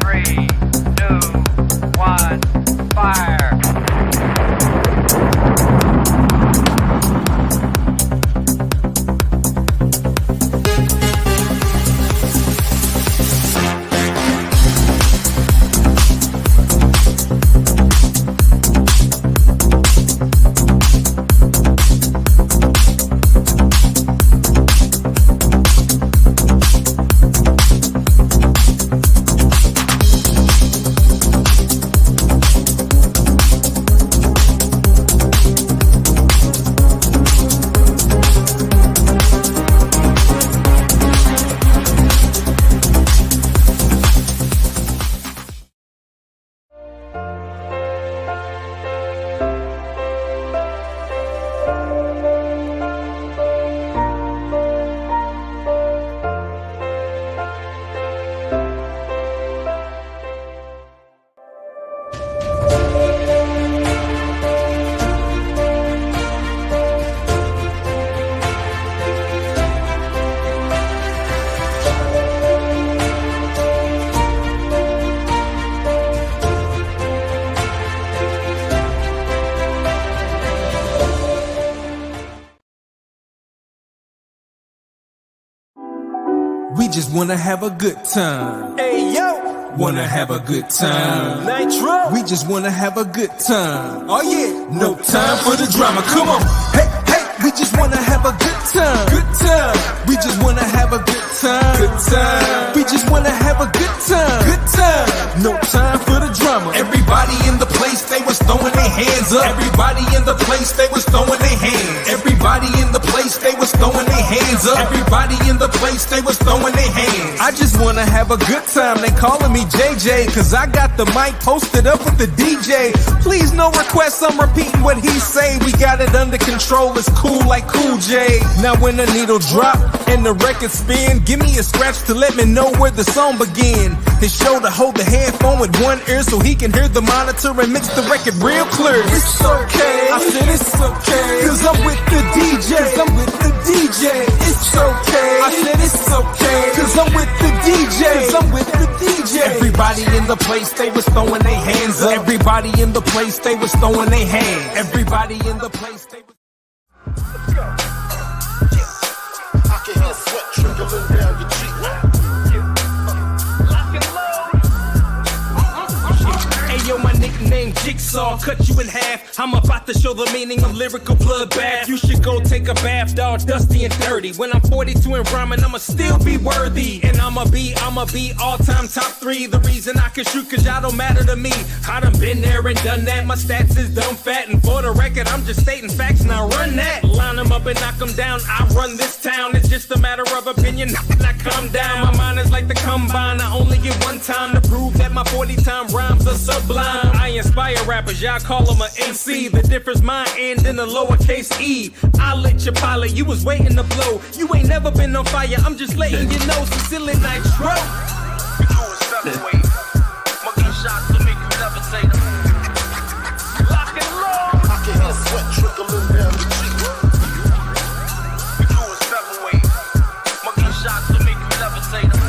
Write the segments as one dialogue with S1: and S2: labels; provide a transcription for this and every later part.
S1: 3, 2, 1, fire.
S2: We just wanna have a good time.
S3: Hey yo,
S2: Wanna have a good time.
S3: Nitro.
S2: We just wanna have a good time.
S3: Oh yeah,
S2: No time for the drama. Come on. Hey, hey, we just wanna have a good time.
S3: good time,
S2: We just wanna have a good time.
S3: good time,
S2: We just wanna have a good time.
S3: good time.
S2: No time for the drama. Everybody in the place, they was throwing their hands up. Everybody in the place, they was throwing their hands. Everybody in the place, they was throwing their hands up. Everybody in the place, they was throwing their hands. I just wanna have a good time. They calling me JJ, cause I got the mic posted up with the DJ. Please no requests, I'm repeating what he say. We got it under control, it's cool like Cool J. Now when the needle drop and the record spin, give me a scratch to let me know where the song begin. His shoulder hold the headphone with one ear so he can hear the monitor and mix the record real clear.
S3: It's okay.
S2: I said it's okay,
S3: Cause I'm with the DJ.
S2: cause I'm with the DJ.
S3: It's okay.
S2: I said it's okay,
S3: Cause I'm with the DJ.
S2: cause I'm with the DJ. Everybody in the place, they was throwing their hands up. Everybody in the place, they was throwing their hands. Everybody in the place, they was...
S4: I can hear sweat trickling down your cheek.
S3: Hey yo, my nickname Jigsaw, cut you in half. I'm about to show the meaning of lyrical bloodbath. You should go take a bath, dog, dusty and dirty. When I'm 42 and rhyming, I'ma still be worthy. And I'ma be all-time top 3. The reason I can shoot, cause y'all don't matter to me. I done been there and done that, my stats is dumb fat. And for the record, I'm just stating facts, now run that. Line them up and knock them down, I run this town. It's just a matter of opinion, now calm down. My mind is like the combine, I only get one time to prove that my 40-time rhymes are sublime. I inspire rappers, y'all call them a MC. The difference my end in a lowercase e. I lit your pilot, you was waiting to blow. You ain't never been on fire, I'm just letting you know. Sincerely Nitro.
S4: We doing seven-way. My gunshots to make you never say them.
S3: Lock and load.
S4: I can hear sweat trickling down your cheek.
S3: We doing seven-way. My gunshots to make you never say them.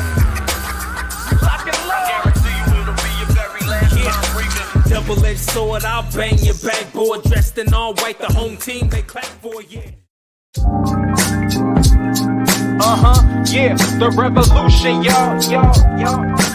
S3: Lock and load.
S4: Guarantee you it'll be your very last time breathing.
S3: Double-edged sword, I'll bang your backboard. Dressed in all white, the home team, they clap for you. Yeah, the revolution, y'all.
S5: Yeah,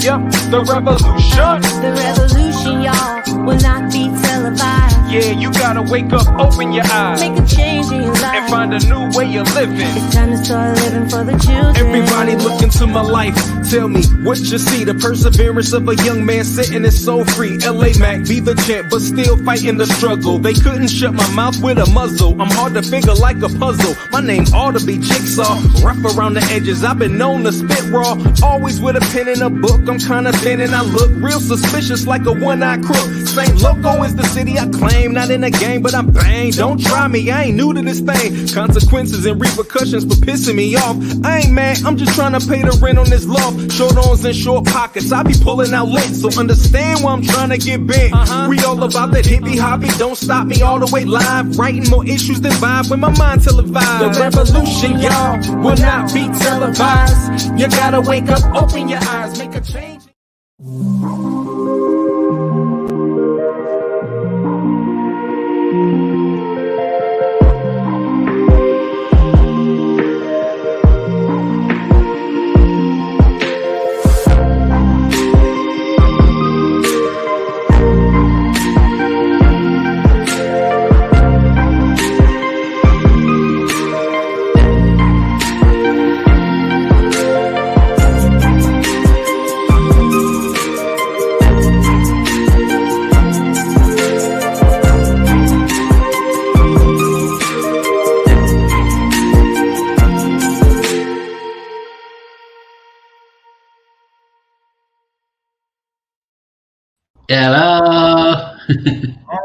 S3: Yep, the revolution.
S5: the revolution, y'all, will not be televised.
S3: Yeah, you gotta wake up, open your eyes,
S5: Make a change in your life.
S3: and find a new way of living.
S5: It's time to start living for the children.
S2: Everybody look into my life. Tell me what you see. The perseverance of a young man sitting is so free. LA Mac be the champ, but still fighting the struggle. They couldn't shut my mouth with a muzzle. I'm hard to figure like a puzzle. My name ought to be Jigsaw. Rough around the edges, I've been known to spit raw. Always with a pen and a book. I'm kinda thin and I look real suspicious like a one
S3: one-eyed crook. St. Loco is the city I claim, not in the game, but I'm bang. Don't try me, I ain't new to this thing. Consequences and repercussions for pissing me off. I ain't mad, I'm just trying to pay the rent on this loft. Short arms and short pockets, I be pulling out lit, so understand why I'm trying to get bent. We all about that hippie hoppy, don't stop me all the way live. Writing more issues than vibe when my mind televised. The revolution, y'all, will not be televised. You gotta wake up, open your eyes, make a change.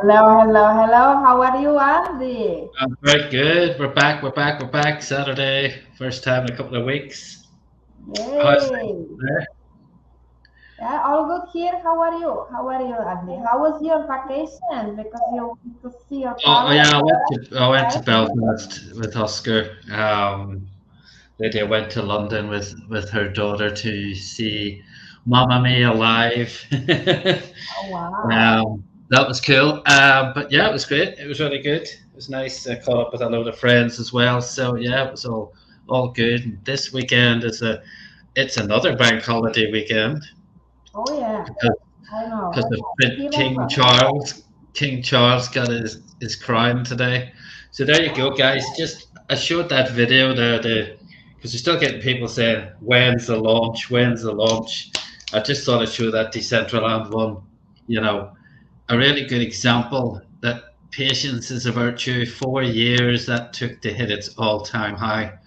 S6: Hello.
S7: Hello. How are you, Andy?
S6: I'm very good. We're back. Saturday, first time in a couple of weeks. How's
S7: Yay.
S6: things there?
S7: Yeah, all good here. How are you? Andy? How was your vacation? Because you want to see your
S6: Oh yeah,
S7: parents,
S6: I went to
S7: right?
S6: Belfast with Oscar. Lydia went to London with her daughter to see Mamma Mia live.
S7: Oh, wow.
S6: That was cool. But yeah, it was great. It was really good. It was nice. I caught up with a load of friends as well. So yeah, it was all good. And this weekend it's another bank holiday weekend
S7: Oh, yeah.
S6: because
S7: I know.
S6: of
S7: Here as well.
S6: King Charles got his crown today. So there you go, guys. Just I showed that video there, because we're still getting people saying, "When's the launch? When's the launch?" I just thought I'd show that Decentraland one. You know, a really good example that patience is a virtue. 4 years that took to hit its all-time high.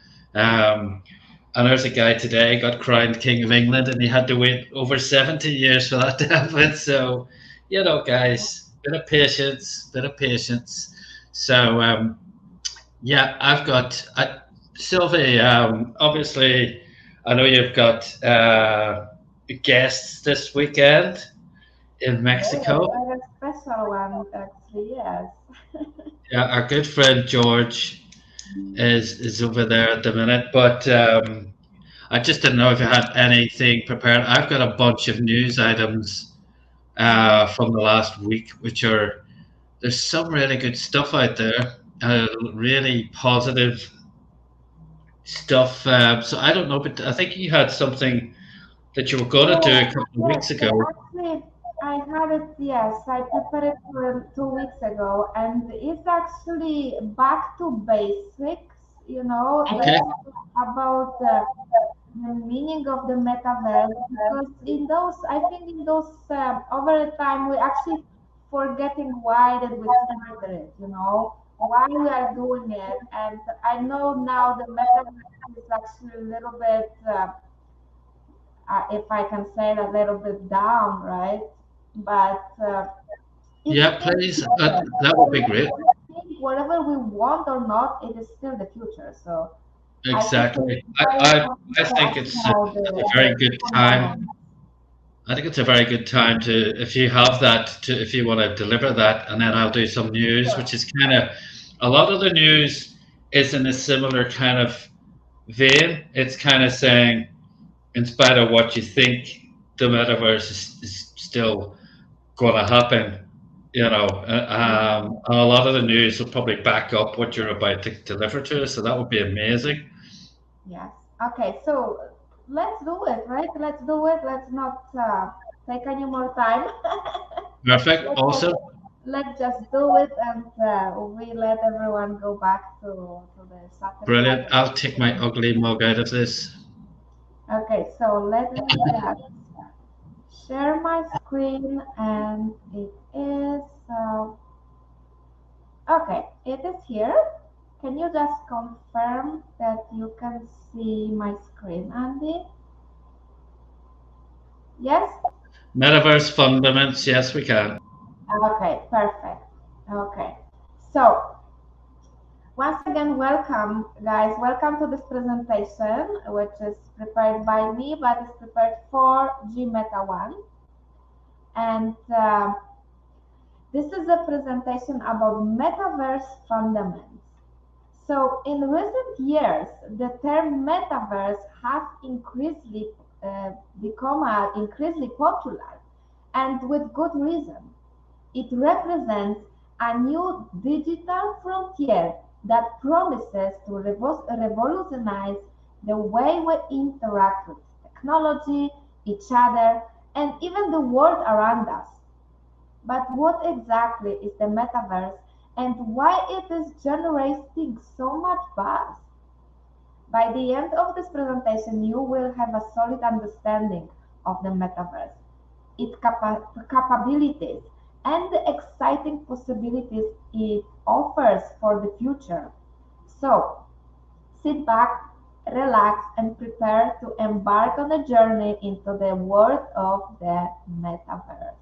S6: And there's a guy today got crowned King of England, and he had to wait over 70 years for that to happen. So, guys, bit of patience. So, yeah, I've got Sylvie. Obviously, I know you've got guests this weekend in Mexico.
S7: Very special one, actually, yes.
S6: Yeah, our good friend George is over there at the minute, but I just didn't know if you had anything prepared. I've got a bunch of news items from the last week, there's some really good stuff out there, really positive stuff. So I don't know, but I think you had something that you were going to do a couple of weeks ago.
S7: Actually, I had it, yes. I prepared it for 2 weeks ago, and it's actually back to basics,
S6: Okay.
S7: about the meaning of the metaverse. Because I think in those, over time, we actually forgetting why that we started it, why we are doing it. And I know now the metaverse is actually a little bit. If I can say it, a little bit down, right? But it's
S6: Yeah,
S7: still the
S6: please.
S7: future.
S6: That would be great.
S7: Whatever we want or not, it is still the future. So I think it's
S6: Exactly.
S7: very important
S6: I
S7: to
S6: think
S7: actually
S6: it's
S7: know
S6: a very good time. I think it's a very good time to, if you have that, if you want to deliver that, and then I'll do some news, which is kind of, a lot of the news is in a similar kind of vein. It's kind of saying, in spite of what you think, the metaverse is still going to happen. And a lot of the news will probably back up what you're about to deliver to us, so that would be amazing.
S7: Yes. Okay. So let's do it, right? Let's do it. Let's not take any more time.
S6: Perfect. Awesome.
S7: Let's just do it, and we let everyone go back to the Saturday.
S6: Brilliant. I'll take my ugly mug out of this.
S7: Okay, so let me just share my screen, and it is okay. It is here. Can you just confirm that you can see my screen, Andy? Yes?
S6: Metaverse fundaments, yes, we can.
S7: Okay, perfect. Okay. So, once again, welcome, guys. Welcome to this presentation, which is prepared by me, but is prepared for GMeta 1. And this is a presentation about metaverse fundamentals. So, in recent years, the term metaverse has increasingly become increasingly popular, and with good reason. It represents a new digital frontier that promises to revolutionize the way we interact with technology, each other, and even the world around us. But what exactly is the metaverse and why it is generating so much buzz? By the end of this presentation, you will have a solid understanding of the metaverse, its capabilities, and the exciting possibilities it offers for the future. So, sit back, relax, and prepare to embark on a journey into the world of the metaverse.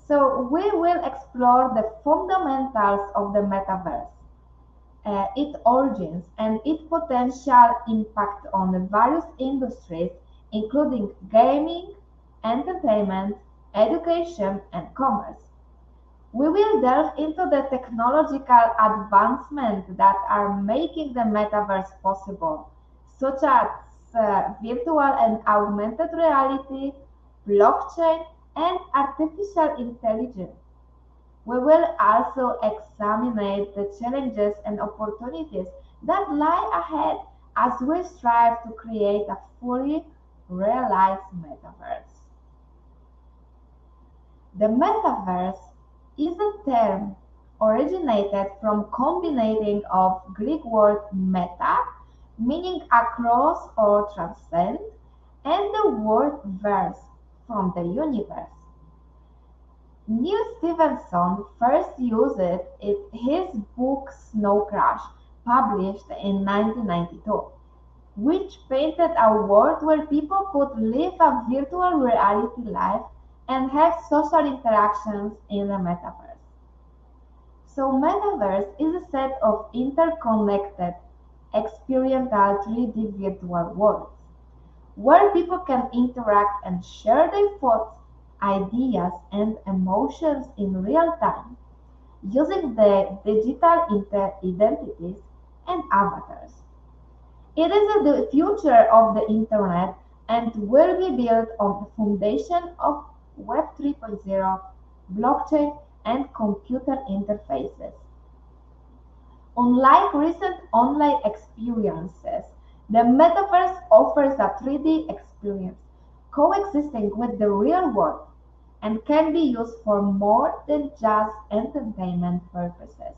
S7: So, we will explore the fundamentals of the metaverse, its origins, and its potential impact on the various industries, including gaming, entertainment, education, and commerce. We will delve into the technological advancements that are making the metaverse possible, such as virtual and augmented reality, blockchain, and artificial intelligence. We will also examine the challenges and opportunities that lie ahead as we strive to create a fully realized metaverse. The metaverse is a term originated from combining of Greek word meta, meaning across or transcend, and the word verse, from the universe. Neil Stephenson first used it in his book Snow Crash, published in 1992, which painted a world where people could live a virtual reality life and have social interactions in the metaverse. So, metaverse is a set of interconnected, experiential 3D virtual worlds where people can interact and share their thoughts, ideas, and emotions in real time using the digital identities and avatars. It is the future of the internet and will be built on the foundation of Web 3.0, blockchain, and computer interfaces. Unlike recent online experiences, the metaverse offers a 3D experience coexisting with the real world and can be used for more than just entertainment purposes,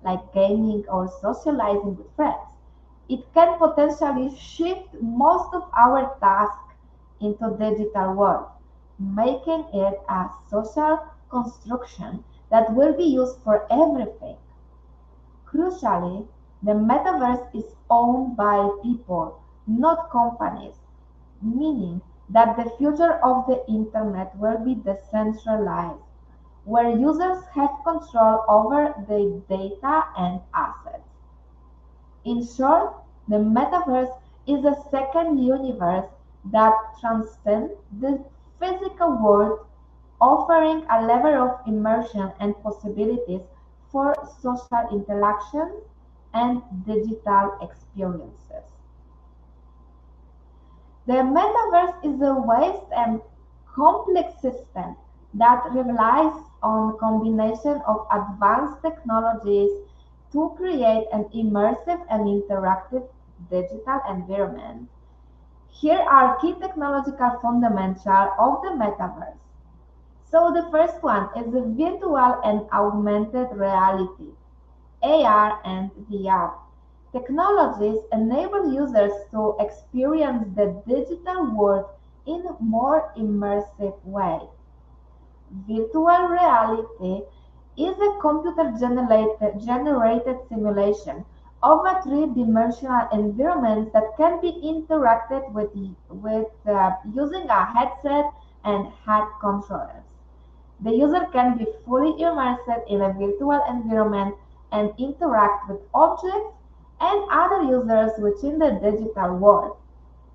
S7: like gaming or socializing with friends. It can potentially shift most of our tasks into digital world, making it a social construction that will be used for everything. Crucially, the metaverse is owned by people, not companies, meaning that the future of the internet will be decentralized, where users have control over their data and assets. In short, the metaverse is a second universe that transcends the physical world, offering a level of immersion and possibilities for social interaction and digital experiences. The metaverse is a vast and complex system that relies on combination of advanced technologies to create an immersive and interactive digital environment. Here are key technological fundamentals of the metaverse. So the first one is the virtual and augmented reality, AR and VR. Technologies enable users to experience the digital world in a more immersive way. Virtual reality is a computer generated simulation of a three-dimensional environment that can be interacted with using a headset and head controllers. The user can be fully immersed in a virtual environment and interact with objects and other users within the digital world.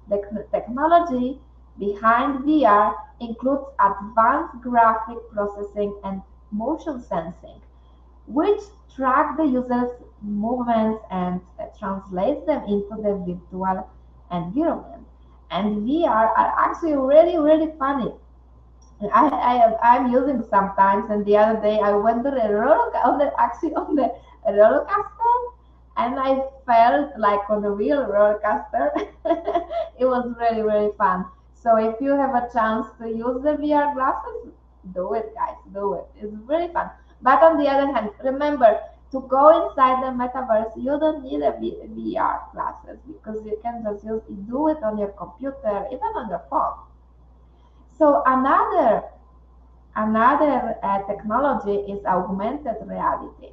S7: The technology behind VR includes advanced graphic processing and motion sensing, which track the user's movements and translates them into the virtual environment. And VR are actually really, really funny. I'm using sometimes, and the other day I went to the on the roller coaster, and I felt like on the real roller coaster. It was really really fun. So if you have a chance to use the VR glasses, do it, guys, do it. It's really fun. But on the other hand, remember to go inside the metaverse, you don't need a VR glasses because you can just do it on your computer, even on your phone. So another technology is augmented reality.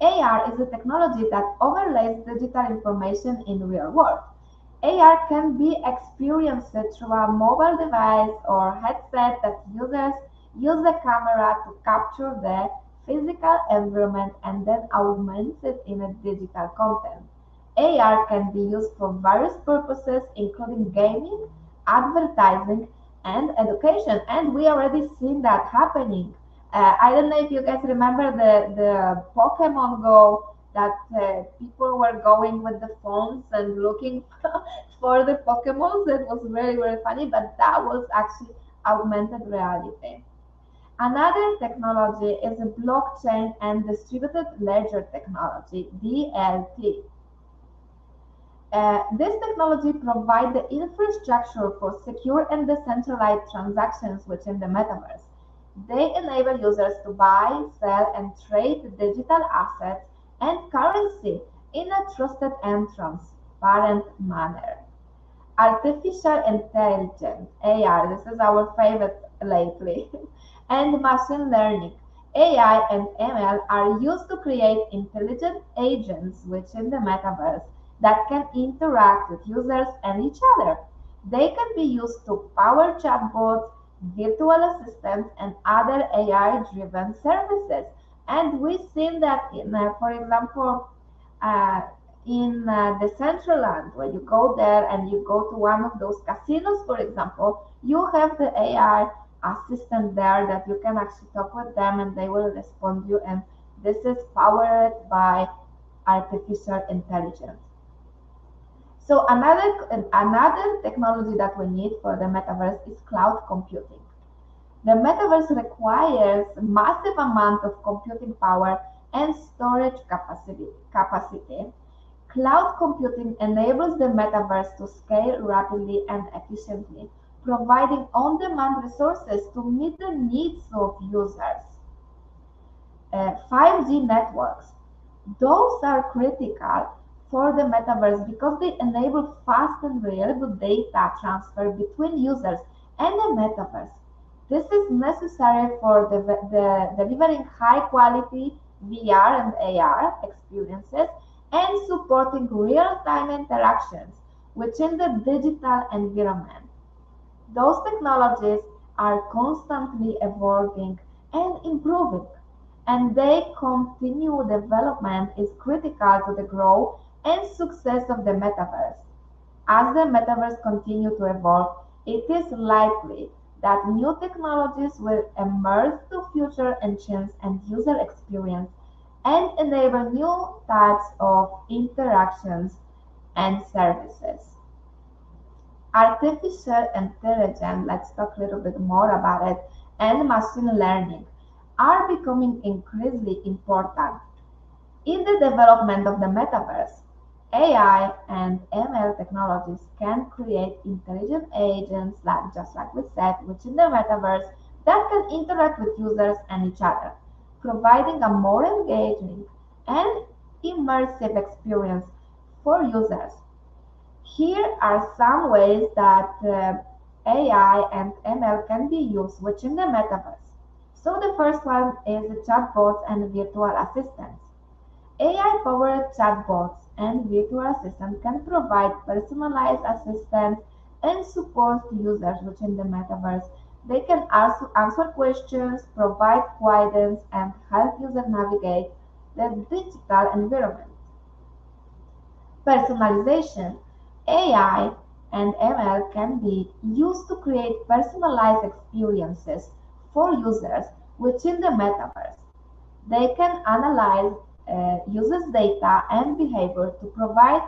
S7: AR is a technology that overlays digital information in real world. AR can be experienced through a mobile device or headset that users use the camera to capture the physical environment and then augment it in a digital content. AR can be used for various purposes, including gaming, advertising, and education. And we already seen that happening. I don't know if you guys remember the Pokemon Go that people were going with the phones and looking for the Pokemons. It was very, very funny, but that was actually augmented reality. Another technology is a blockchain and distributed ledger technology, DLT. This technology provides the infrastructure for secure and decentralized transactions within the metaverse. They enable users to buy, sell, and trade digital assets and currency in a trusted and transparent manner. Artificial intelligence, AI, this is our favorite lately, and machine learning. AI and ML are used to create intelligent agents within the metaverse that can interact with users and each other. They can be used to power chatbots, virtual assistants, and other AI driven services. And we've seen that for example, uh, in the central land, where you go there and you go to one of those casinos, for example, you have the AI assistant there that you can actually talk with them and they will respond to you. And this is powered by artificial intelligence. So another technology that we need for the metaverse is cloud computing. The metaverse requires massive amount of computing power and storage capacity. Cloud computing enables the metaverse to scale rapidly and efficiently, providing on-demand resources to meet the needs of users. 5G networks. Those are critical for the metaverse because they enable fast and reliable data transfer between users and the metaverse. This is necessary for delivering high quality VR and AR experiences and supporting real time interactions within the digital environment. Those technologies are constantly evolving and improving, and their continued development is critical to the growth and success of the metaverse. As the metaverse continues to evolve, it is likely that new technologies will emerge to future enhance and user experience and enable new types of interactions and services. Artificial intelligence, let's talk a little bit more about it, and machine learning are becoming increasingly important in the development of the metaverse. AI and ML technologies can create intelligent agents, like just like we said, within the metaverse that can interact with users and each other, providing a more engaging and immersive experience for users. Here are some ways that AI and ML can be used within the metaverse. So the first one is the chatbots and virtual assistants. AI-powered chatbots and virtual assistants can provide personalized assistance and support to users within the metaverse. They can also answer questions, provide guidance, and help users navigate the digital environment. Personalization. AI and ML can be used to create personalized experiences for users within the metaverse. They can analyze users' data and behavior to provide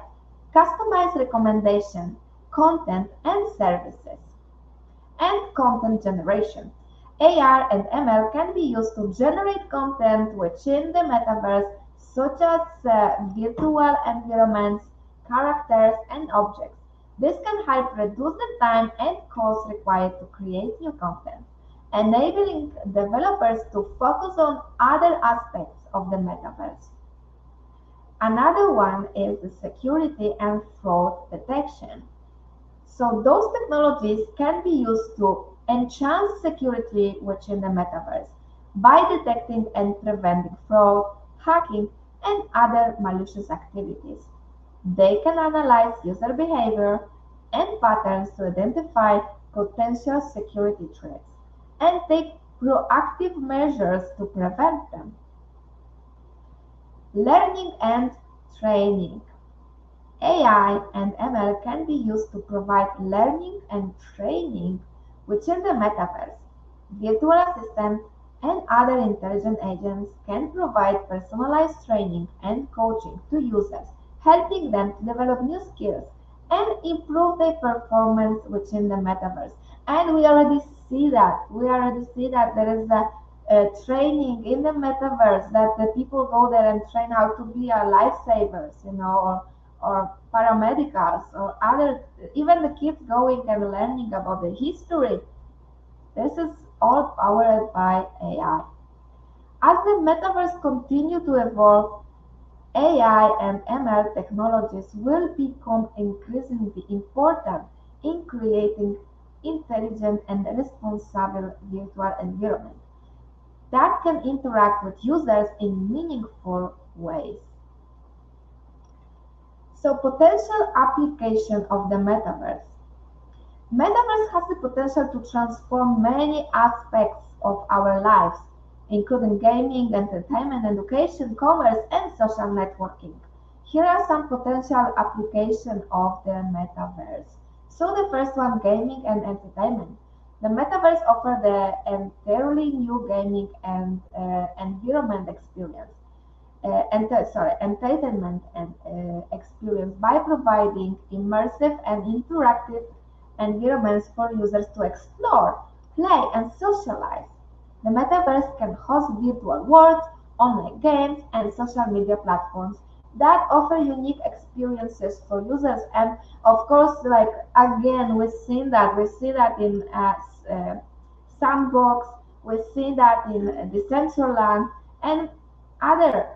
S7: customized recommendation, content, and services. And content generation. AR and ML can be used to generate content within the metaverse, such as virtual environments, characters, and objects. This can help reduce the time and cost required to create new content, enabling developers to focus on other aspects of the metaverse. Another one is the security and fraud detection. So those technologies can be used to enhance security within the metaverse by detecting and preventing fraud, hacking, and other malicious activities. They can analyze user behavior and patterns to identify potential security threats and take proactive measures to prevent them. Learning and training. AI and ML can be used to provide learning and training within the metaverse. Virtual assistants and other intelligent agents can provide personalized training and coaching to users, helping them to develop new skills and improve their performance within the metaverse. And we already see that. We already see that there is a training in the metaverse that the people go there and train how to be a lifesavers, or paramedicals or other, even the kids going and learning about the history. This is all powered by AI. As the metaverse continue to evolve, AI and ML technologies will become increasingly important in creating intelligent and responsible virtual environments that can interact with users in meaningful ways. So potential application of the metaverse. Metaverse has the potential to transform many aspects of our lives, including gaming, entertainment, education, commerce, and social networking. Here are some potential applications of the metaverse. So the first one, gaming and entertainment. The metaverse offers the entirely new gaming and environment experience entertainment and experience by providing immersive and interactive environments for users to explore, play, and socialize. The metaverse can host virtual worlds, online games, and social media platforms that offer unique experiences for users. And of course, like again, we see that in Sandbox, we see that in Decentraland, and other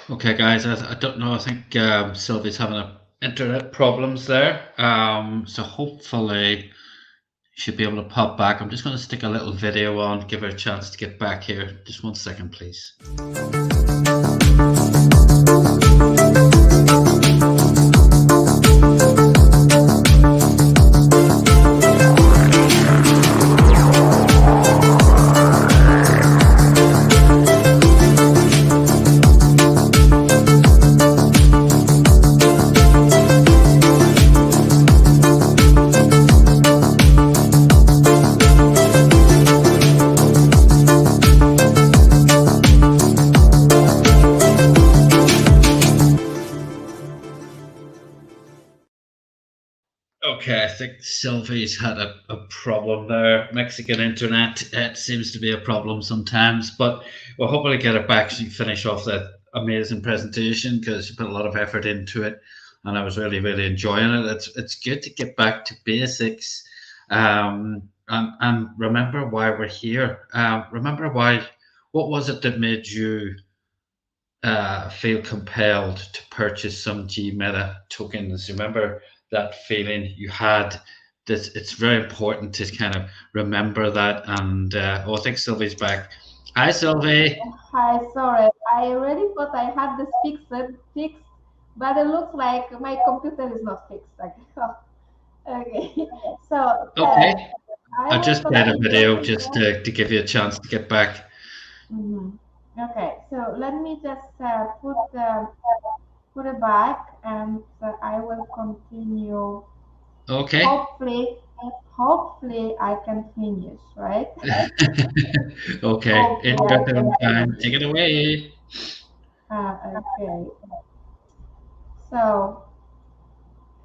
S6: Okay, guys, I don't know. I think Sylvie's having internet problems there. So hopefully should be able to pop back. I'm just going to stick a little video on, give her a chance to get back here. Just 1 second, please. Okay, I think Sylvie's had a problem there. Mexican internet, it seems to be a problem sometimes, but we'll hopefully get it back so you finish off that amazing presentation because you put a lot of effort into it, and I was really, really enjoying it. It's good to get back to basics, and remember why we're here. Remember why. What was it that made you feel compelled to purchase some G Meta tokens? Remember that feeling you had. That it's very important to kind of remember that. And oh, I think Sylvie's back. Hi, Sylvie.
S7: Hi, sorry. I really thought I had this fixed, but it looks like my computer is not fixed. Okay. So
S6: Okay,
S7: I
S6: I
S7: will
S6: just played a
S7: continue
S6: video
S7: with
S6: just to give you a chance to get back.
S7: Okay, so let me just put it back, and I will continue.
S6: Okay.
S7: Hopefully, hopefully I can finish, right?
S6: Okay,
S7: Hopefully
S6: in
S7: I
S6: your
S7: can
S6: own time. Take
S7: finish.
S6: it away.
S7: Okay, so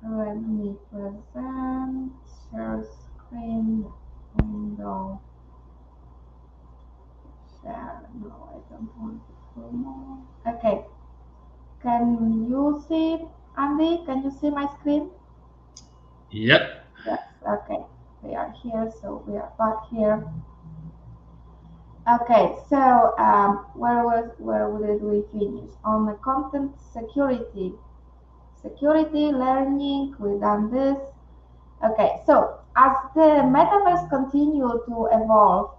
S7: let me present, share screen, window, share. No, I don't want to full more. Okay, can you see, Andy? Can you see my screen?
S6: Yep.
S7: Yes, okay. We are here, so we are back here. Okay, so where did we finish? On the content security. Security, learning, we done this. Okay, so as the metaverse continue to evolve,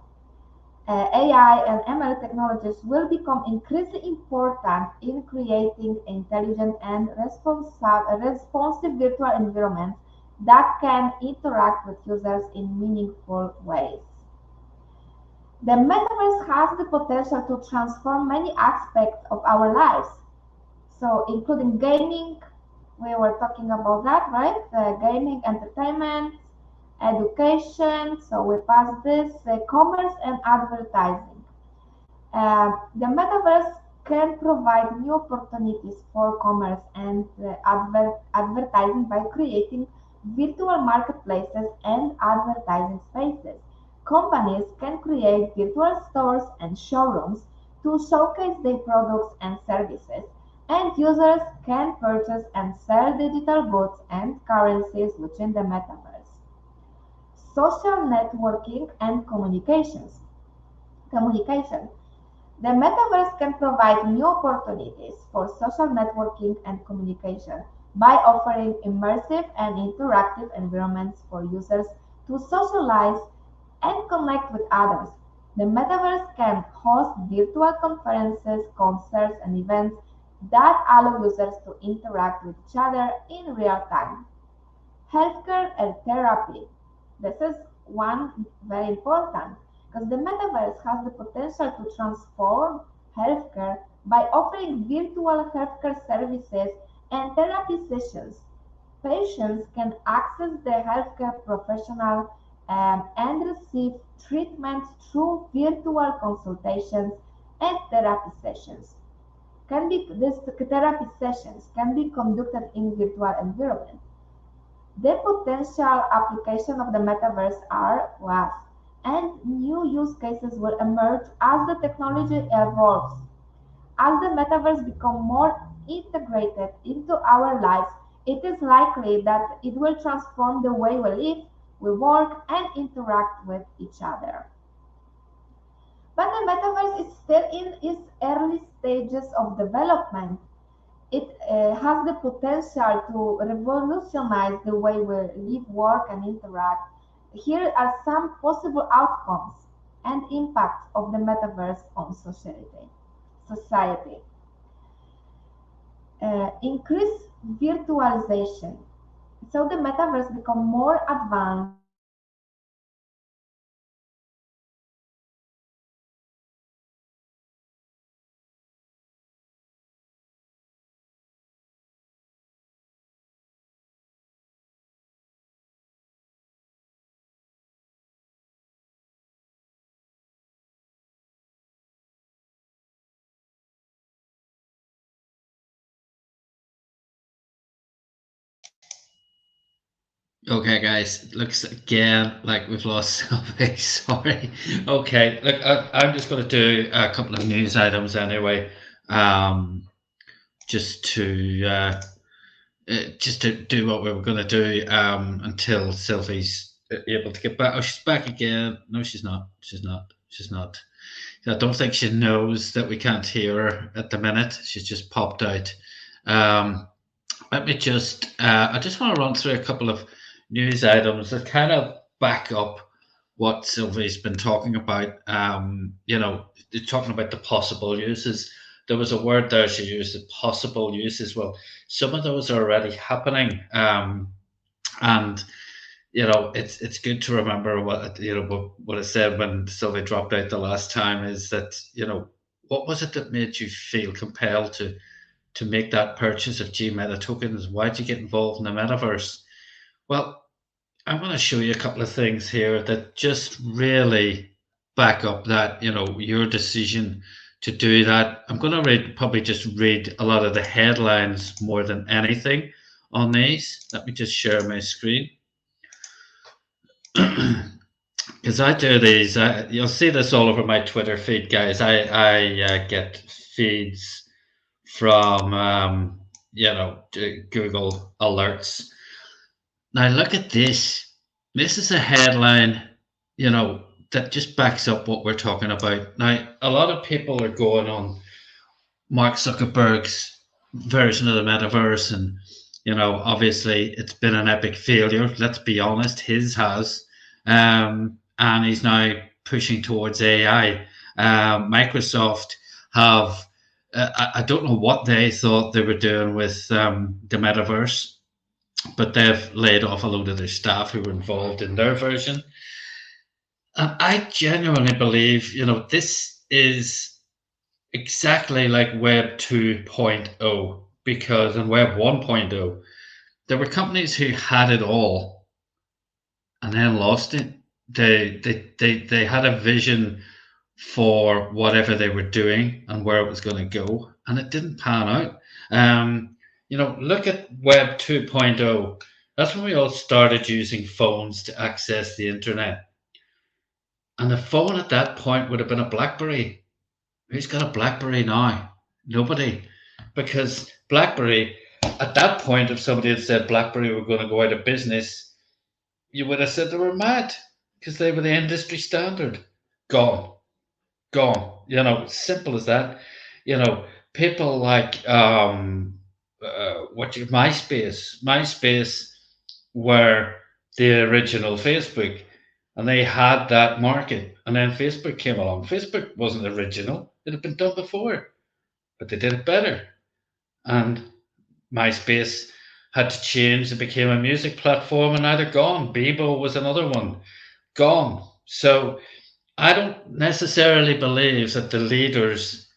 S7: AI and ML technologies will become increasingly important in creating intelligent and responsive virtual environments that can interact with users in meaningful ways. The metaverse has the potential to transform many aspects of our lives, so including gaming, we were talking about that, right? Gaming, entertainment, education, so we passed this, commerce and advertising. The metaverse can provide new opportunities for commerce and advertising by creating virtual marketplaces and advertising spaces. Companies can create virtual stores and showrooms to showcase their products and services, and users can purchase and sell digital goods and currencies within the metaverse. Social networking and communications. Communication. The metaverse can provide new opportunities for social networking and communication by offering immersive and interactive environments for users to socialize and connect with others. The metaverse can host virtual conferences, concerts, and events that allow users to interact with each other in real time. Healthcare and therapy. This is one very important because the metaverse has the potential to transform healthcare by offering virtual healthcare services and therapy sessions. Patients can access the healthcare professional and receive treatment through virtual consultations and therapy sessions. These therapy sessions can be conducted in virtual environment. The potential application of the metaverse are vast, and new use cases will emerge as the technology evolves. As the metaverse becomes more integrated into our lives, it is likely that it will transform the way we live, we work, and interact with each other. But the metaverse is still in its early stages of development. It has the potential to revolutionize the way we live, work, and interact. Here are some possible outcomes and impacts of the metaverse on society. Society. Increase virtualization. So the metaverse become more advanced
S6: Okay, guys. Looks again like we've lost Sylvie. Sorry. Okay. Look, I'm just going to do a couple of news items anyway. um, just to do what we were going to do until Sylvie's able to get back. Oh, she's back again. No, she's not. She's not. She's not. I don't think she knows that we can't hear her at the minute. She's just popped out. Let me just. I just want to run through a couple of news items that kind of back up what Sylvie's been talking about. Talking about the possible uses. There was a word there she used, the possible uses. Well, some of those are already happening, and it's good to remember what I said when Sylvie dropped out the last time is that what was it that made you feel compelled to make that purchase of G Meta tokens? Why did you get involved in the metaverse? Well, I'm going to show you a couple of things here that just really back up that your decision to do that. I'm going to probably just read a lot of the headlines more than anything on these. Let me just share my screen. Because I do these, you'll see this all over my Twitter feed, guys. I get feeds from Google alerts. Now look at this. This is a headline, that just backs up what we're talking about. Now, a lot of people are going on Mark Zuckerberg's version of the metaverse, and obviously it's been an epic failure. Let's be honest, his has, and he's now pushing towards AI. Microsoft have, I don't know what they thought they were doing with the metaverse, but they've laid off a load of their staff who were involved in their version. And I genuinely believe, this is exactly like Web 2.0, because in Web 1.0, there were companies who had it all and then lost it. They had a vision for whatever they were doing and where it was going to go, and it didn't pan out. Look at Web 2.0. That's when we all started using phones to access the internet. And the phone at that point would have been a BlackBerry. Who's got a BlackBerry now? Nobody. Because BlackBerry, at that point, if somebody had said BlackBerry were going to go out of business, you would have said they were mad, because they were the industry standard. Gone. Simple as that. People like MySpace were the original Facebook, and they had that market. And then Facebook came along. Facebook wasn't original. It had been done before, but they did it better. And MySpace had to change. It became a music platform, and now they're gone. Bebo was another one. Gone. So I don't necessarily believe that the leaders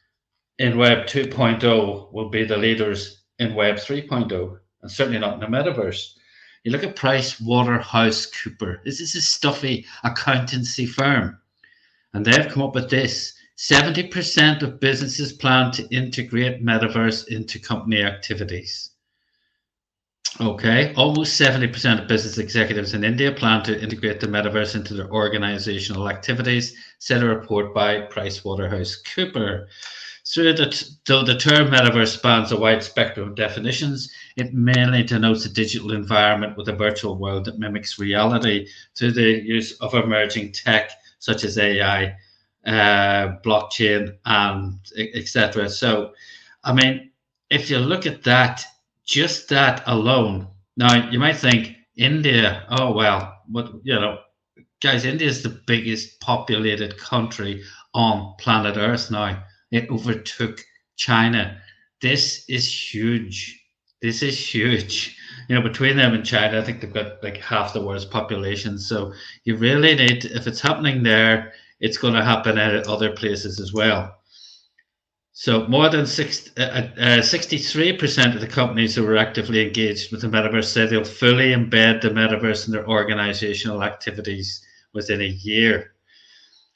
S6: in Web 2.0 will be the leaders in Web 3.0, and certainly not in the metaverse. You look at PricewaterhouseCoopers. This is a stuffy accountancy firm, and they've come up with this. 70% of businesses plan to integrate metaverse into company activities. Okay, almost 70% of business executives in India plan to integrate the metaverse into their organizational activities, said a report by PricewaterhouseCoopers. Though the term metaverse spans a wide spectrum of definitions, it mainly denotes a digital environment with a virtual world that mimics reality through the use of emerging tech such as AI, blockchain, and etc. So, I mean, if you look at that, just that alone, now you might think India, oh well, but guys, India is the biggest populated country on planet Earth now. It overtook China. This is huge. This is huge. Between them and China, I think they've got like half the world's population. So you really need, if it's happening there, it's going to happen at other places as well. So more than 63% of the companies who were actively engaged with the metaverse said they'll fully embed the metaverse in their organizational activities within a year.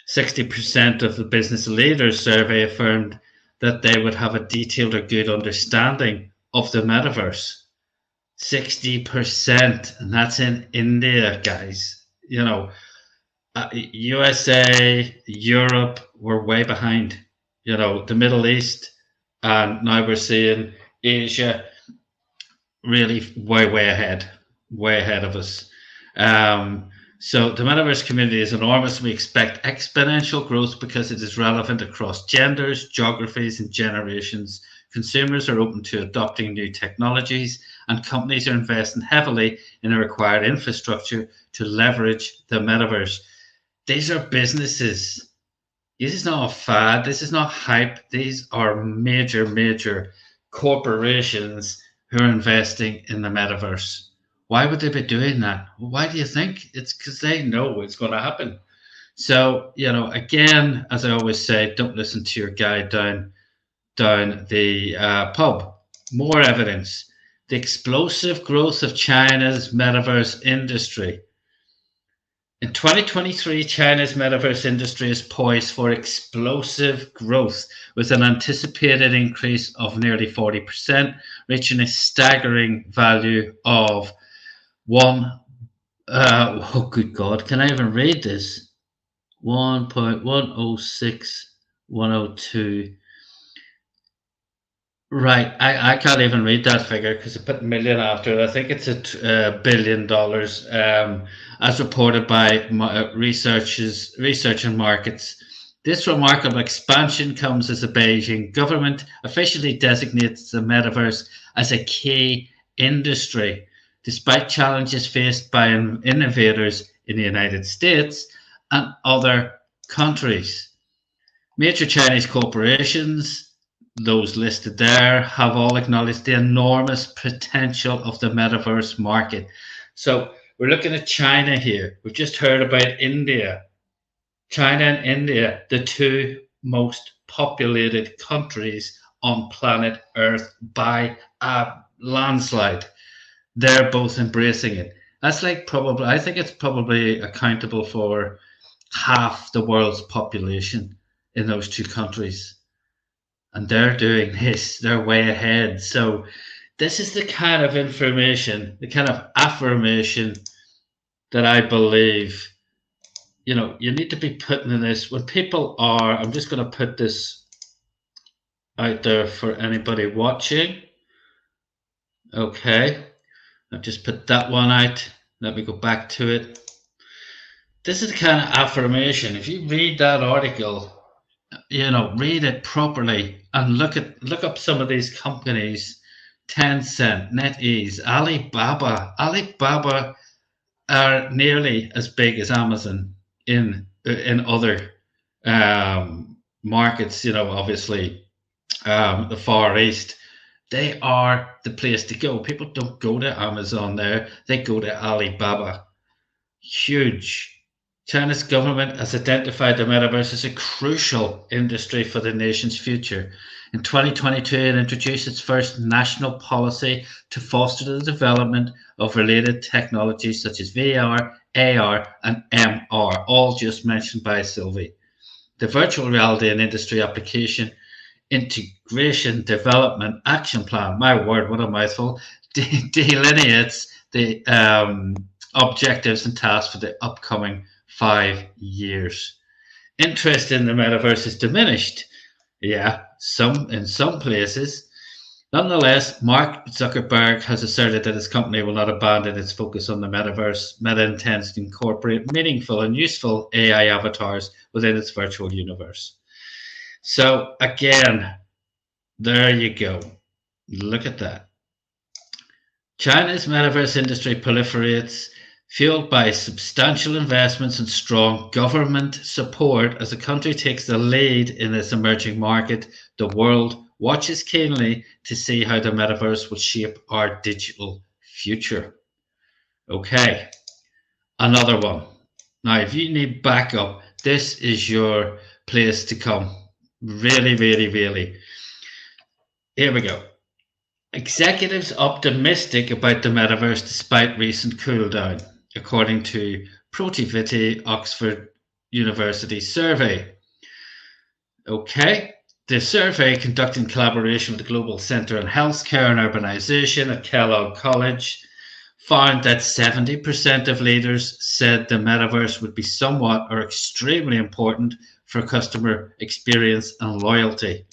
S6: 60% of the business leaders survey affirmed that they would have a detailed or good understanding of the metaverse. 60%, and that's in India, guys. USA, Europe were way behind. The Middle East, and now we're seeing Asia really way ahead of us. Um, so the metaverse community is enormous. We expect exponential growth because it is relevant across genders, geographies, and generations. Consumers are open to adopting new technologies, and companies are investing heavily in the required infrastructure to leverage the metaverse. These are businesses. This is not a fad. This is not hype. These are major corporations who are investing in the metaverse. Why would they be doing that? Why do you think? It's because they know it's going to happen. So, again, as I always say, don't listen to your guide down the pub. More evidence. The explosive growth of China's metaverse industry. In 2023, China's metaverse industry is poised for explosive growth, with an anticipated increase of nearly 40%, reaching a staggering value of oh good God, can I even read this? 1.106102. Right, I can't even read that figure because I put million after it. I think it's $1 billion, as reported by Research and Markets. This remarkable expansion comes as the Beijing government officially designates the metaverse as a key industry, despite challenges faced by innovators in the United States and other countries. Major Chinese corporations, those listed there, have all acknowledged the enormous potential of the metaverse market. So we're looking at China here. We've just heard about India. China and India, the two most populated countries on planet Earth by a landslide. They're both embracing it. That's like probably, I think it's probably accountable for half the world's population in those two countries. And they're doing this, they're way ahead. So this is the kind of information, the kind of affirmation that I believe, you need to be putting in this. When people are, I'm just going to put this out there for anybody watching. Okay, I've just put that one out. Let me go back to it. This is the kind of affirmation. If you read that article, read it properly and look up some of these companies: Tencent, NetEase, Alibaba. Alibaba are nearly as big as Amazon in other markets. Obviously, the Far East. They are the place to go. People don't go to Amazon there; they go to Alibaba. Huge. China's government has identified the metaverse as a crucial industry for the nation's future. In 2022, it introduced its first national policy to foster the development of related technologies such as VR, AR, and MR, all just mentioned by Sylvie. The Virtual Reality and Industry Application Integration Development Action Plan, my word, what a mouthful, delineates the objectives and tasks for the upcoming 5 years. Interest in the metaverse is diminished. Yeah, in some places. Nonetheless, Mark Zuckerberg has asserted that his company will not abandon its focus on the metaverse. Meta intends to incorporate meaningful and useful AI avatars within its virtual universe. So again, there you go. Look at that. China's metaverse industry proliferates, fueled by substantial investments and strong government support. As the country takes the lead in this emerging market, the world watches keenly to see how the metaverse will shape our digital future. Okay, another one. Now, if you need backup, this is your place to come. Really. Here we go. Executives optimistic about the metaverse despite recent cool down, according to Protiviti Oxford University survey. Okay, the survey, conducted in collaboration with the Global Centre on Healthcare and Urbanisation at Kellogg College, found that 70% of leaders said the metaverse would be somewhat or extremely important for customer experience and loyalty,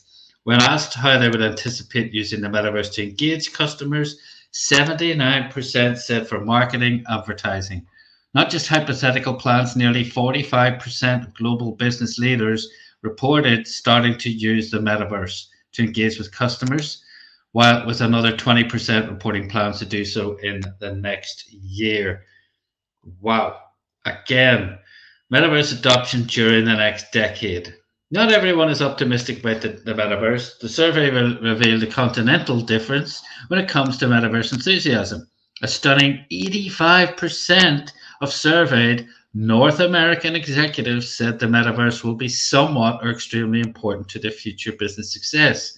S6: When asked how they would anticipate using the metaverse to engage customers, 79% said for marketing, advertising. Not just hypothetical plans, nearly 45% of global business leaders reported starting to use the metaverse to engage with customers, while with another 20% reporting plans to do so in the next year. Wow. Again, metaverse adoption during the next decade. Not everyone is optimistic about the metaverse. The survey revealed a continental difference when it comes to metaverse enthusiasm. A stunning 85% of surveyed North American executives said the metaverse will be somewhat or extremely important to their future business success.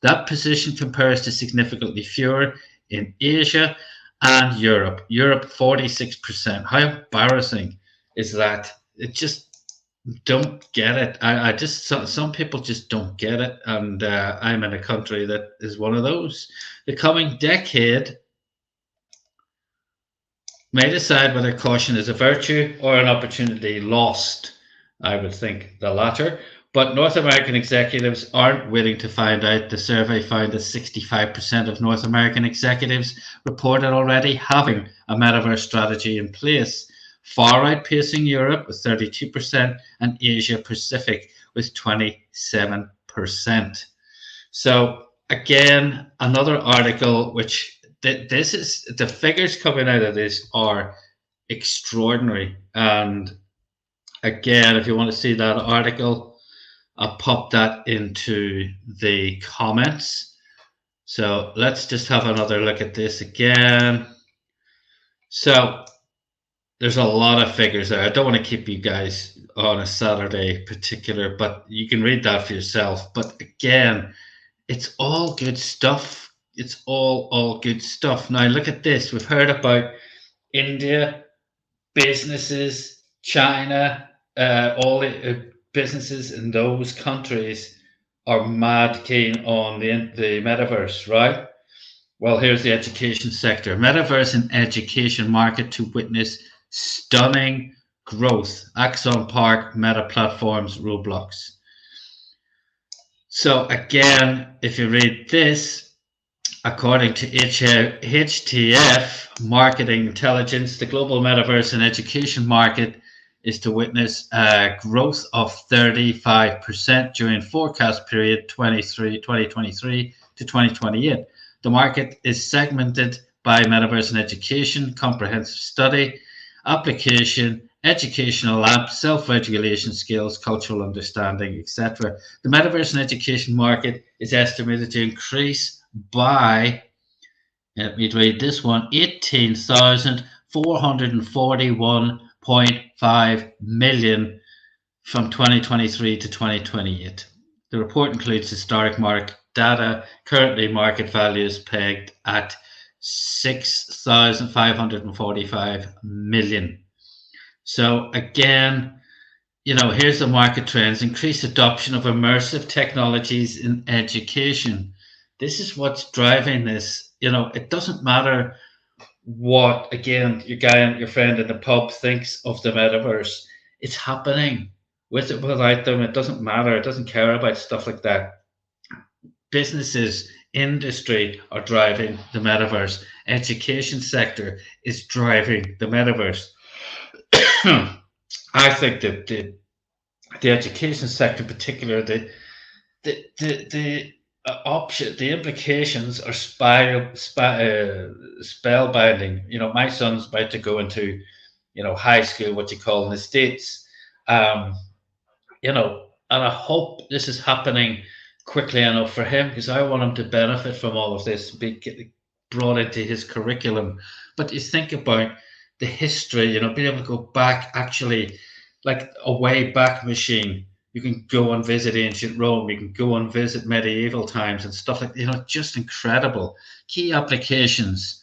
S6: That position compares to significantly fewer in Asia and Europe. Europe, 46%. How embarrassing is that? It just don't get it. I just some people just don't get it, and I'm in a country that is one of those. The coming decade may decide whether caution is a virtue or an opportunity lost. I would think the latter. But North American executives aren't waiting to find out. The survey found that 65% of North American executives reported already having a metaverse strategy in place, far outpacing Europe with 32% and Asia Pacific with 27%. So again, another article which this is the figures coming out of this are extraordinary. And again, if you want to see that article, I'll pop that into the comments. So let's just have another look at this again. So there's a lot of figures there. I don't want to keep you guys on a Saturday particular, but you can read that for yourself. But again, it's all good stuff. It's all good stuff. Now look at this. We've heard about India, businesses, China, all the businesses in those countries are mad keen on the metaverse, right? Well, here's the education sector. Metaverse and education market to witness stunning growth. Axon Park, Meta Platforms, Roblox. So again, if you read this, according to HTF Marketing Intelligence, the global metaverse and education market is to witness a growth of 35% during forecast period 2023 to 2028. The market is segmented by metaverse and education, comprehensive study, application, educational apps, self-regulation skills, cultural understanding, etc. The metaverse and education market is estimated to increase by, let me read this one, 18,441.5 million from 2023 to 2028. The report includes historic market data. Currently, market value is pegged at 6,545 million. So again, you know, here's the market trends: increased adoption of immersive technologies in education. This is what's driving this. You know, it doesn't matter what, again, your friend in the pub thinks of the metaverse. It's happening. With it, without them, it doesn't matter. It doesn't care about stuff like that. Businesses, industry are driving the metaverse. Education sector is driving the metaverse. I think that the education sector in particular, the option, the implications are spellbinding. You know, my son's about to go into, you know, high school, what you call in the States. You know, and I hope this is happening quickly enough for him, because I want him to benefit from all of this, be brought into his curriculum. But you think about the history, you know, being able to go back, actually, like a way back machine. You can go and visit ancient Rome. You can go and visit medieval times and stuff like, you know, just incredible. Key applications.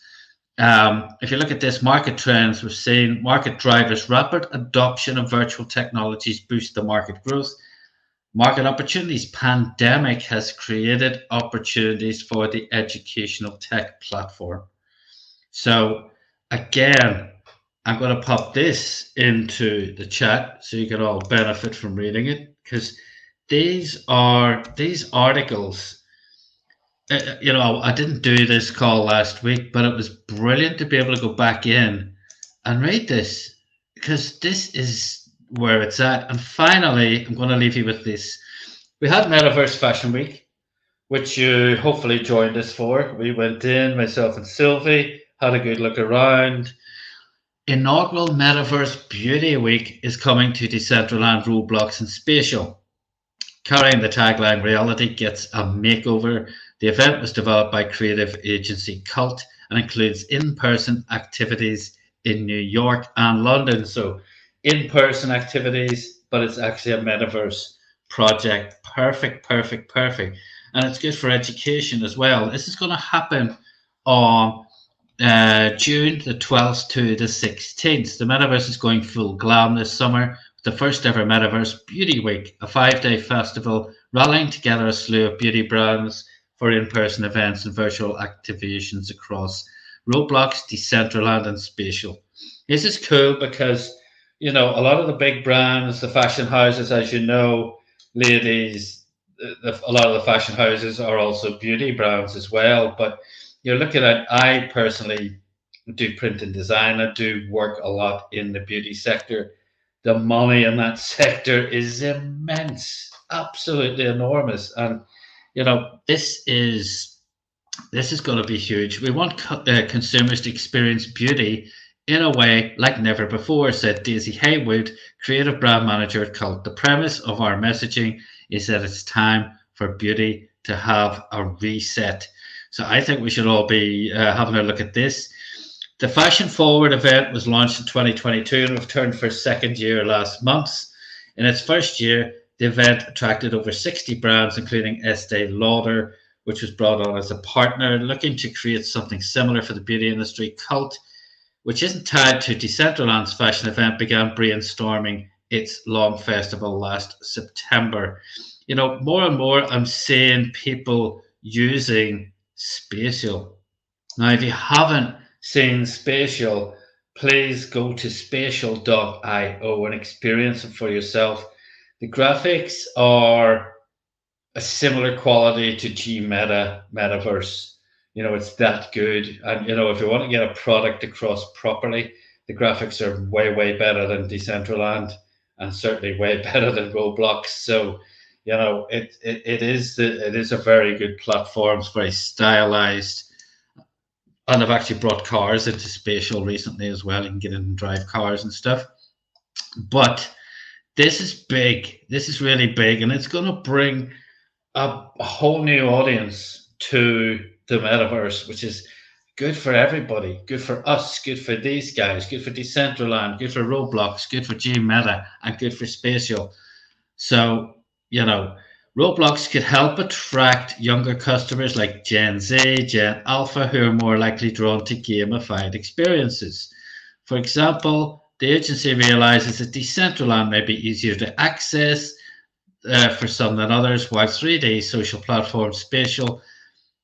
S6: If you look at this, market trends, we've seen market drivers: rapid adoption of virtual technologies boost the market growth. Market opportunities: pandemic has created opportunities for the educational tech platform. So again, I'm going to pop this into the chat so you can all benefit from reading it, because these articles. I didn't do this call last week, but it was brilliant to be able to go back in and read this because this is where it's at. And finally, I'm going to leave you with this. We had Metaverse Fashion Week, which you hopefully joined us for. We went in, myself and Sylvie, had a good look around. Inaugural Metaverse Beauty Week is coming to Decentraland, Roblox, and Spatial. Carrying the tagline "Reality Gets a Makeover," the event was developed by creative agency Cult and includes in-person activities in New York and London. So, in-person activities, but it's actually a metaverse project. Perfect, perfect, perfect. And it's good for education as well. This is going to happen on June the 12th to the 16th. The metaverse is going full glam this summer with the first ever Metaverse Beauty Week, a 5-day festival rallying together a slew of beauty brands for in-person events and virtual activations across Roblox, Decentraland, and Spatial. This is cool because a lot of the big brands, the fashion houses, as you know, ladies, a lot of the fashion houses are also beauty brands as well. But you're looking at, I personally do print and design. I do work a lot in the beauty sector. The money in that sector is immense, absolutely enormous, and this is going to be huge. We want consumers to experience beauty in a way like never before, said Daisy Haywood, creative brand manager at Cult. The premise of our messaging is that it's time for beauty to have a reset. So I think we should all be having a look at this. The Fashion Forward event was launched in 2022 and returned for a second year last month. In its first year, the event attracted over 60 brands, including Estee Lauder, which was brought on as a partner, looking to create something similar for the beauty industry. Cult, which isn't tied to Decentraland's fashion event, began brainstorming its long festival last September. More and more I'm seeing people using Spatial. Now, if you haven't seen Spatial, please go to spatial.io and experience it for yourself. The graphics are a similar quality to G-Meta Metaverse. It's that good. And, if you want to get a product across properly, the graphics are way, way better than Decentraland and certainly way better than Roblox. So, it is a very good platform. It's very stylized. And I've actually brought cars into Spatial recently as well. You can get in and drive cars and stuff. But this is big. This is really big. And it's going to bring a whole new audience to the metaverse, which is good for everybody. Good for us. Good for these guys. Good for Decentraland. Good for Roblox. Good for G-Meta. And good for Spatial. So, Roblox could help attract younger customers like Gen Z, Gen Alpha, who are more likely drawn to gamified experiences. For example, the agency realizes that Decentraland may be easier to access for some than others, while 3D social platform Spatial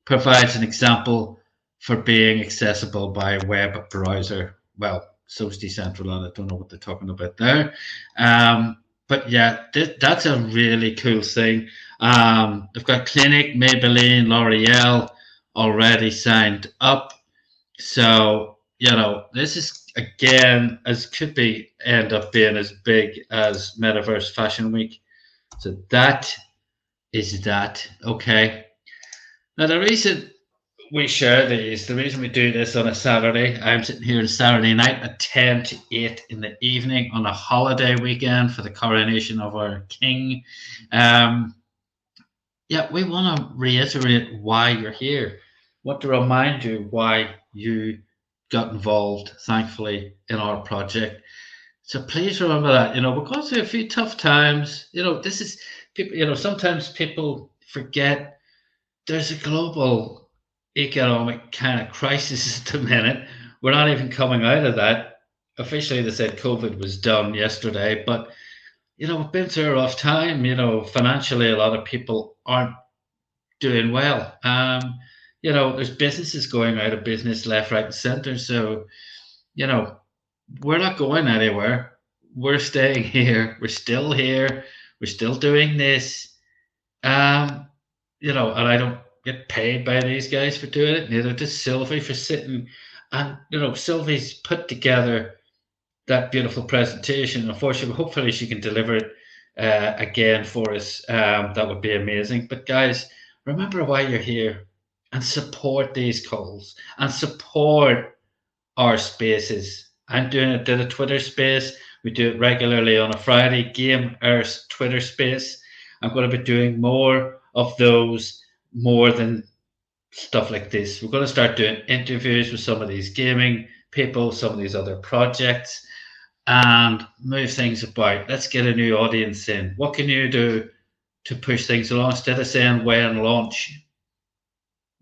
S6: provides an example for being accessible by web browser. Well, so is Decentraland. I don't know what they're talking about there. But yeah, that's a really cool thing. They've got Clinique, Maybelline, L'Oreal already signed up. So, this is, again, could end up being as big as Metaverse Fashion Week. So that is that. Okay. Now, the reason we share these, the reason we do this on a Saturday, I'm sitting here on Saturday night at 10 to 8 in the evening on a holiday weekend for the coronation of our king. We want to reiterate why you're here. Want to remind you why you got involved, thankfully, in our project. So please remember that, we're going through a few tough times. This is people, sometimes people forget there's a global economic kind of crisis at the minute. We're not even coming out of that. Officially, they said COVID was done yesterday, but we've been through a rough time. Financially, a lot of people aren't doing well. There's businesses going out of business left, right, and center. So, we're not going anywhere. We're staying here. We're still here. We're still doing this. You know, and I don't get paid by these guys for doing it. Neither does Sylvie for sitting. And you know, Sylvie's put together that beautiful presentation. Unfortunately, hopefully, she can deliver it again for us. That would be amazing. But guys, remember why you're here and support these calls and support our spaces. I'm doing it, did a Twitter space. We do it regularly on a Friday. Game Earth's Twitter space. I'm going to be doing more of those, more than stuff like this. We're going to start doing interviews with some of these gaming people, some of these other projects, and move things about. Let's get a new audience in. What can you do to push things along instead of saying when launch?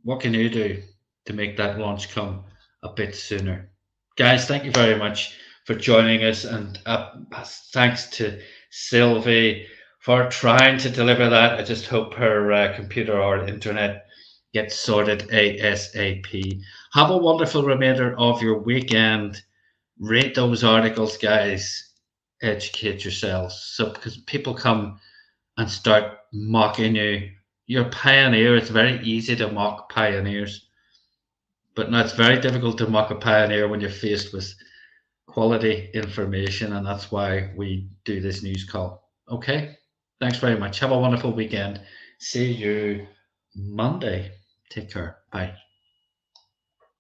S6: What can you do to make that launch come a bit sooner? Guys, thank you very much for joining us, and thanks to Sylvie for trying to deliver that. I just hope her computer or internet gets sorted ASAP. Have a wonderful remainder of your weekend. Rate those articles, guys. Educate yourselves. So, because people come and start mocking you, you're a pioneer. It's very easy to mock pioneers, but now it's very difficult to mock a pioneer when you're faced with quality information, and that's why we do this news call. Okay? Thanks very much. Have a wonderful weekend. See you Monday. Take care. Bye.